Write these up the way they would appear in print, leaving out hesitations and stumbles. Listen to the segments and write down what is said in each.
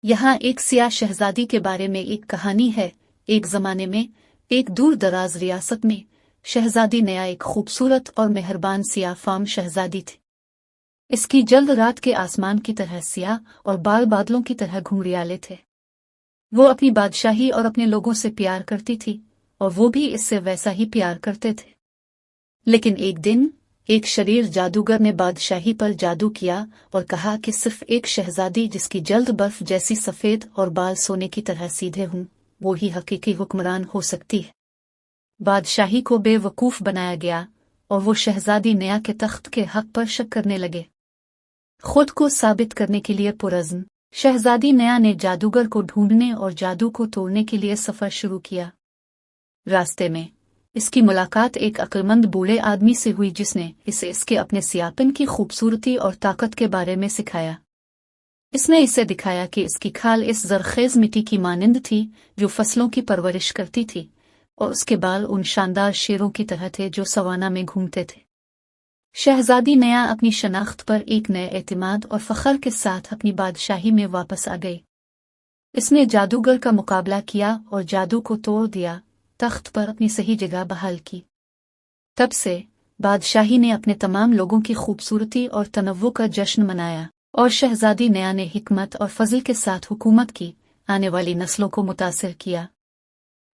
यहाँ एक सियाह शहजादी के बारे में एक कहानी है। एक जमाने में एक दूर दराज रियासत में शहजादी नया एक खूबसूरत और मेहरबान सियाह फाम शहजादी थी। इसकी जल्द रात के आसमान की तरह सियाह और बाल बादलों की तरह घुंघरियाले थे। वो अपनी बादशाही और अपने लोगों से प्यार करती थी और वो भी इससे वैसा ही प्यार करते थे। लेकिन एक दिन एक शरीर जादूगर ने बादशाही पर जादू किया और कहा कि सिर्फ एक शहजादी जिसकी जल्द बर्फ जैसी सफेद और बाल सोने की तरह सीधे हों, वो ही हकीकी हुक्मरान हो सकती है। बादशाही को बेवकूफ बनाया गया और वो शहजादी नया के तख्त के हक पर शक करने लगे। खुद को साबित करने के लिए पुरज़्म शहजादी नया ने जादूगर को ढूंढने और जादू को तोड़ने के लिए सफर शुरू किया। रास्ते में इसकी मुलाकात एक अक्लमंद बूढ़े आदमी से हुई जिसने इसे इसके अपने सियापन की खूबसूरती और ताकत के बारे में सिखाया। इसने इसे दिखाया कि इसकी खाल इस जरखेज मिट्टी की मानिंद थी जो फसलों की परवरिश करती थी और उसके बाल उन शानदार शेरों की तरह थे जो सवाना में घूमते थे। शहजादी नया अपनी शनाख्त पर एक नए एतमाद और फख्र के साथ अपनी बादशाही में वापस आ गई। इसने जादूगर का मुकाबला किया और जादू को तोड़ दिया, तख्त पर अपनी सही जगह बहाल की। तब से बादशाही ने अपने तमाम लोगों की खूबसूरती और तनव्वु का जश्न मनाया और शहजादी नया ने हिकमत और फजल के साथ हुकूमत की, आने वाली नस्लों को मुतासिर किया।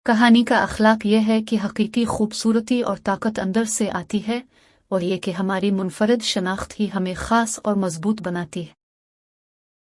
कहानी का अखलाक यह है कि हकीकी खूबसूरती और ताकत अंदर से आती है और ये कि हमारी मुनफरद शनाख्त ही हमें खास और मजबूत बनाती है।